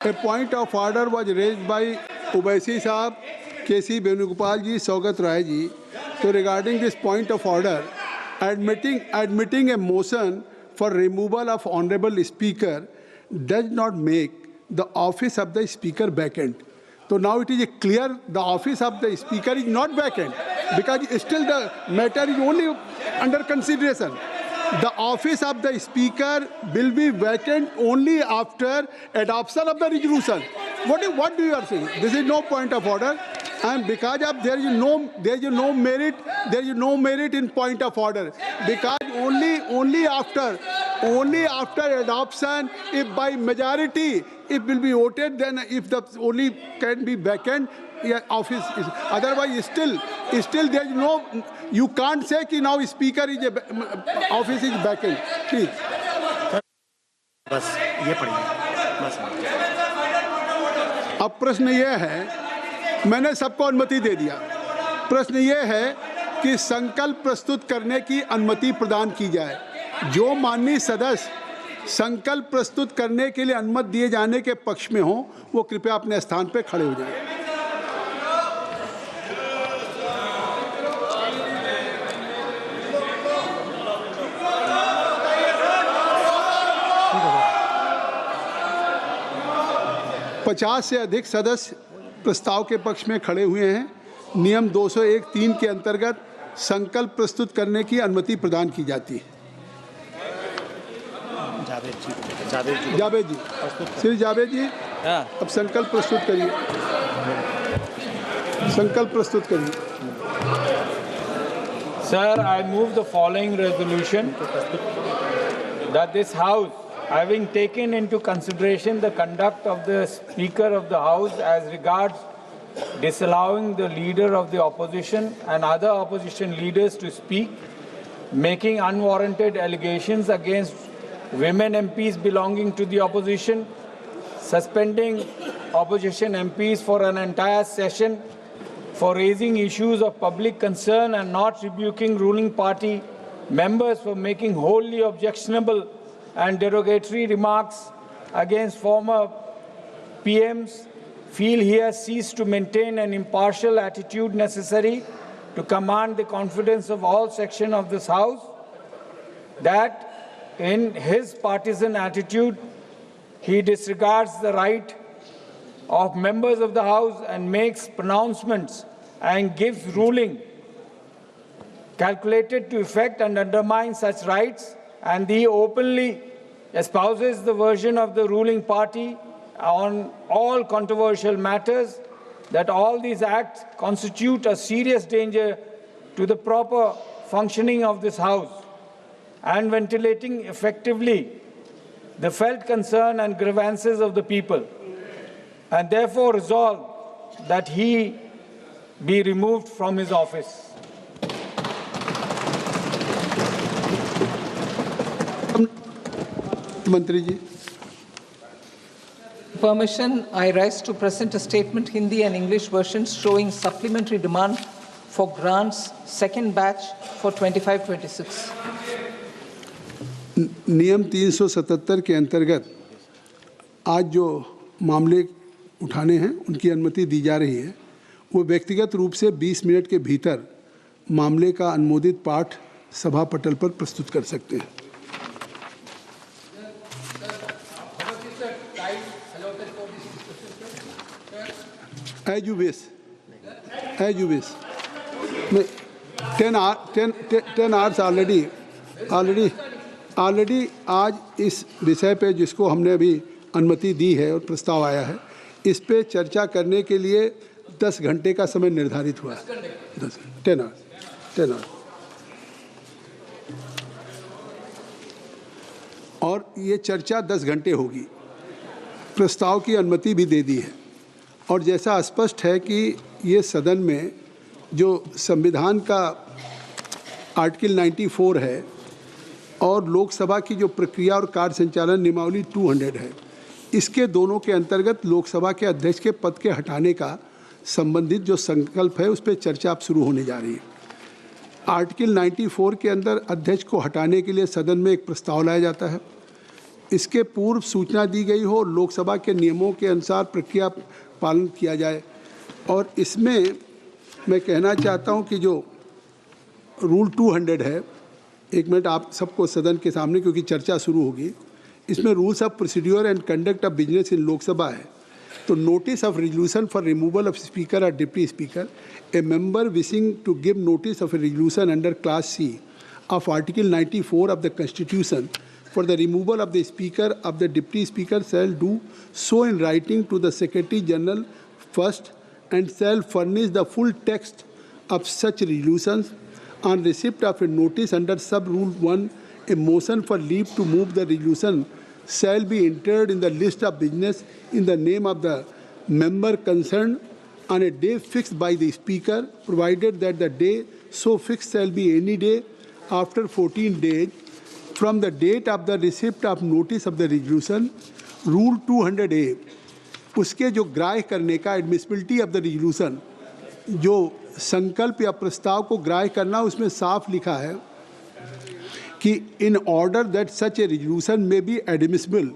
A point of order was raised by Ubaisi Saab, K.C. Venugopal ji, Saugat Rai ji. So regarding this point of order, admitting a motion for removal of honorable speaker does not make the office of the speaker vacant. So now it is clear the office of the speaker is not vacant because still the matter is only under consideration. The office of the speaker will be vacant only after adoption of the resolution. What do you are saying? This is no point of order, and because of there is no merit in point of order, because only after adoption, if by majority it will be voted, then if the only can be vacant, office is, otherwise still there is no, you can't say कि now speaker is office is vacant. Please. बस ये पढ़िए बस। अब प्रश्न ये है, मैंने सबको अनुमति दे दिया। प्रश्न ये है कि संकल्प प्रस्तुत करने की अनुमति प्रदान की जाए। जो माननीय सदस्य संकल्प प्रस्तुत करने के लिए अनुमति दिए जाने के पक्ष में हो, वो कृपया अपने स्थान पर खड़े हो जाएं। पचास से अधिक सदस्य प्रस्ताव के पक्ष में खड़े हुए हैं। नियम 201(3) के अंतर्गत संकल्प प्रस्तुत करने की अनुमति प्रदान की जाती है। जावेद जी, श्री जावेद जी, अब संकल्प प्रस्तुत करिए। संकल्प प्रस्तुत करिए। Sir, I move the following resolution that this House, having taken into consideration the conduct of the Speaker of the House as regards disallowing the leader of the opposition and other opposition leaders to speak, making unwarranted allegations against women MPs belonging to the opposition, suspending opposition MPs for an entire session for raising issues of public concern and not rebuking ruling party members for making wholly objectionable and derogatory remarks against former PMs, feel he has ceased to maintain an impartial attitude necessary to command the confidence of all sections of this House, that in his partisan attitude he disregards the right of members of the House and makes pronouncements and gives ruling calculated to effect and undermine such rights, and he openly espouses the version of the ruling party on all controversial matters, that all these acts constitute a serious danger to the proper functioning of this House and ventilating effectively the felt concern and grievances of the people, and therefore resolve that he be removed from his office. मंत्री जी, permission, I rise to present a statement, Hindi and English versions, showing supplementary demand for grants, second batch for 25-26. नियम 377 के अंतर्गत आज जो मामले उठाने हैं उनकी अनुमति दी जा रही है। वो व्यक्तिगत रूप से 20 मिनट के भीतर मामले का अनुमोदित पाठ सभा पटल पर प्रस्तुत कर सकते हैं। As you wish. 10 hours already आज इस विषय पे जिसको हमने अभी अनुमति दी है और प्रस्ताव आया है, इस पे चर्चा करने के लिए 10 घंटे का समय निर्धारित हुआ है। 10 hours और ये चर्चा 10 घंटे होगी। प्रस्ताव की अनुमति भी दे दी है और जैसा स्पष्ट है कि ये सदन में जो संविधान का आर्टिकल 94 है और लोकसभा की जो प्रक्रिया और कार्य संचालन नियमावली 200 है, इसके दोनों के अंतर्गत लोकसभा के अध्यक्ष के पद के हटाने का संबंधित जो संकल्प है उस पर चर्चा अब शुरू होने जा रही है। आर्टिकल 94 के अंदर अध्यक्ष को हटाने के लिए सदन में एक प्रस्ताव लाया जाता है। इसके पूर्व सूचना दी गई हो, लोकसभा के नियमों के अनुसार प्रक्रिया पालन किया जाए। और इसमें मैं कहना चाहता हूं कि जो रूल 200 है, एक मिनट आप सबको सदन के सामने, क्योंकि चर्चा शुरू होगी, इसमें rules of procedure and conduct of business in Lok Sabha है। तो notice of resolution for removal of speaker और deputy speaker, a member wishing to give notice of a resolution under clause C of Article 94 of the Constitution for the removal of the Speaker of the Deputy Speaker shall do so in writing to the Secretary General first and shall furnish the full text of such resolutions on receipt of a notice under sub-rule 1. A motion for leave to move the resolution shall be entered in the list of business in the name of the member concerned on a day fixed by the Speaker, provided that the day so fixed shall be any day after 14 days from the date of the receipt of notice of the resolution. Rule 200A, उसके जो ग्राह्य करने का admissibility of the resolution, जो संकल्प या प्रस्ताव को ग्राह्य करना, उसमें साफ लिखा है कि in order that such a resolution में be admissible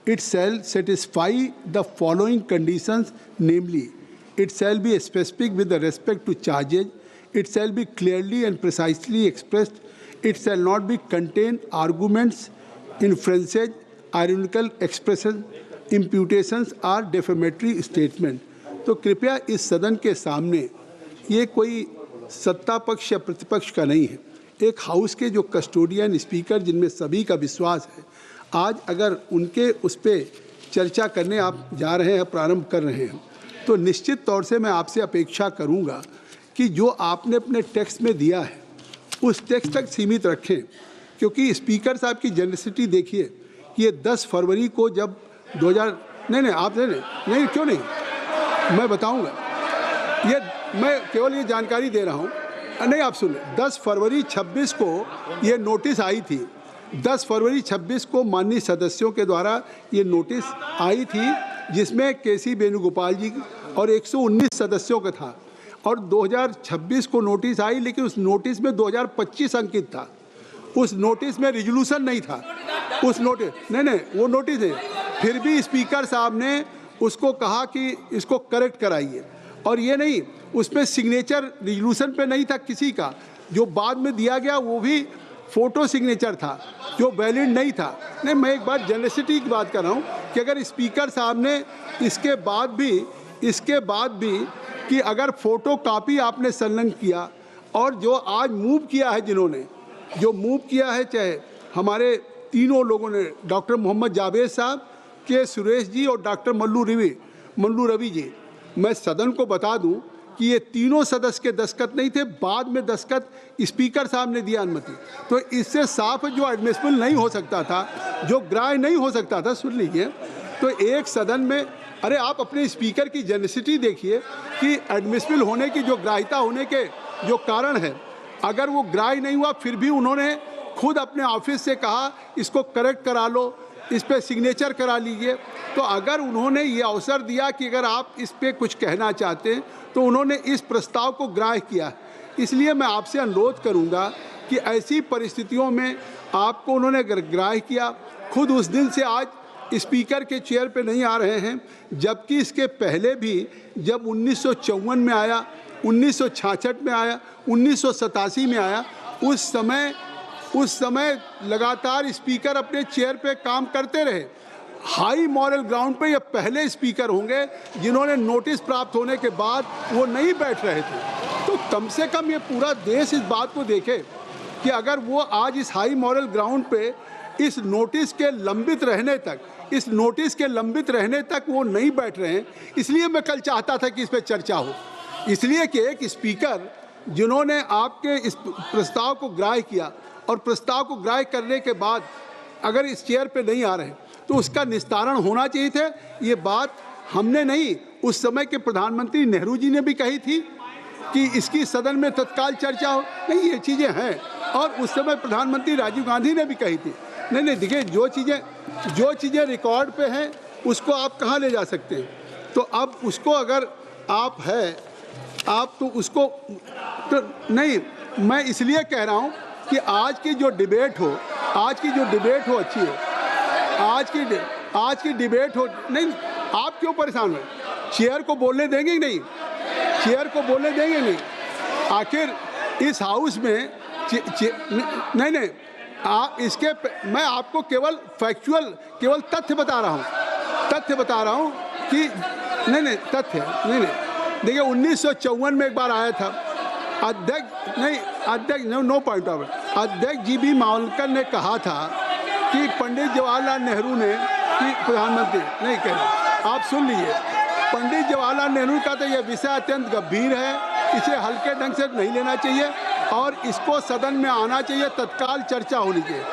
it shall satisfy the following conditions, namely it shall be specific with the respect to charges, it shall be clearly and precisely expressed, it shall not be contain arguments, inferences, ironical expressions, imputations or defamatory statement। तो कृपया इस सदन के सामने, ये कोई सत्ता पक्ष या प्रतिपक्ष का नहीं है, एक हाउस के जो कस्टोडियन स्पीकर जिनमें सभी का विश्वास है, आज अगर उनके उस पर चर्चा करने आप जा रहे हैं, प्रारंभ कर रहे हैं, तो निश्चित तौर से मैं आपसे अपेक्षा करूंगा कि जो आपने अपने टेक्स्ट में दिया है उस टेक्स्ट तक सीमित रखें, क्योंकि स्पीकर साहब की जेनरसिटी देखिए कि ये 10 फरवरी को जब 2000 नहीं आप नहीं क्यों नहीं, मैं बताऊंगा, ये मैं केवल ये जानकारी दे रहा हूँ, नहीं आप सुन, 10 फरवरी 26 को ये नोटिस आई थी, 10 फरवरी 26 को माननीय सदस्यों के द्वारा ये नोटिस आई थी, जिसमें केसी वेणुगोपाल जी और 119 सदस्यों का था, और 2026 को नोटिस आई, लेकिन उस नोटिस में 2025 अंकित था, उस नोटिस में रिजोल्यूशन नहीं था, उस नोटिस नहीं वो नोटिस है, फिर भी स्पीकर साहब ने उसको कहा कि इसको करेक्ट कराइए, और ये नहीं उस पर सिग्नेचर रिजोल्यूशन पे नहीं था किसी का, जो बाद में दिया गया वो भी फोटो सिग्नेचर था जो वैलिड नहीं था। नहीं, मैं एक बार जेनरसिटी की बात कर रहा हूँ कि अगर स्पीकर साहब ने इसके बाद भी कि अगर फोटो कॉपी आपने संलग्न किया, और जो आज मूव किया है, जिन्होंने जो मूव किया है, चाहे हमारे तीनों लोगों ने, डॉक्टर मोहम्मद जावेद साहब, के सुरेश जी और डॉक्टर मल्लू रवि जी, मैं सदन को बता दूं कि ये तीनों सदस्य के दस्तखत नहीं थे, बाद में दस्तखत स्पीकर साहब ने दिया अनुमति। तो इससे साफ जो एडमिसिबल नहीं हो सकता था, जो ग्राह्य नहीं हो सकता था, सुन लीजिए, तो एक सदन में, अरे आप अपने स्पीकर की जेनरसिटी देखिए कि एडमिसिबल होने की, जो ग्राह्यता होने के जो कारण है, अगर वो ग्राह्य नहीं हुआ, फिर भी उन्होंने खुद अपने ऑफिस से कहा इसको करेक्ट करा लो, इस पर सिग्नेचर करा लीजिए। तो अगर उन्होंने ये अवसर दिया कि अगर आप इस पर कुछ कहना चाहते हैं, तो उन्होंने इस प्रस्ताव को ग्राह्य किया। इसलिए मैं आपसे अनुरोध करूंगा कि ऐसी परिस्थितियों में आपको उन्होंने अगर ग्राह्य किया, खुद उस दिन से आज स्पीकर के चेयर पे नहीं आ रहे हैं, जबकि इसके पहले भी जब 1954 में आया, 1966 में आया, 1987 में आया, उस समय लगातार स्पीकर अपने चेयर पे काम करते रहे। हाई मॉरल ग्राउंड पे ये पहले स्पीकर होंगे जिन्होंने नोटिस प्राप्त होने के बाद वो नहीं बैठ रहे थे। तो कम से कम ये पूरा देश इस बात को देखे कि अगर वो आज इस हाई मॉरल ग्राउंड पे इस नोटिस के लंबित रहने तक वो नहीं बैठ रहे हैं। इसलिए मैं कल चाहता था कि इस पर चर्चा हो, इसलिए कि एक स्पीकर जिन्होंने आपके इस प्रस्ताव को ग्राह्य किया, और प्रस्ताव को ग्राह्य करने के बाद अगर इस चेयर पे नहीं आ रहे तो उसका निस्तारण होना चाहिए था। ये बात हमने नहीं, उस समय के प्रधानमंत्री नेहरू जी ने भी कही थी कि इसकी सदन में तत्काल चर्चा हो। नहीं, ये चीज़ें हैं, और उस समय प्रधानमंत्री राजीव गांधी ने भी कही थी। नहीं देखिए, जो चीज़ें रिकॉर्ड पे हैं उसको आप कहाँ ले जा सकते हैं। तो अब उसको अगर आप तो उसको तो नहीं, मैं इसलिए कह रहा हूँ कि आज की जो डिबेट हो अच्छी है। आज की डिबेट हो नहीं, आप क्यों परेशान हैं? चेयर को बोलने देंगे कि नहीं? चेयर को बोलने देंगे नहीं? आखिर इस हाउस में नहीं, मैं आपको केवल फैक्चुअल, केवल तथ्य बता रहा हूँ कि नहीं तथ्य नहीं, देखिए 1954 में एक बार आया था अध्यक्ष नो पॉइंट ऑफ, अध्यक्ष जी बी मावलकर ने कहा था कि पंडित जवाहरलाल नेहरू ने, कि प्रधानमंत्री नहीं कह रहे, आप सुन लीजिए, पंडित जवाहरलाल नेहरू का तो यह विषय अत्यंत गंभीर है, इसे हल्के ढंग से नहीं लेना चाहिए और इसको सदन में आना चाहिए, तत्काल चर्चा होनी चाहिए।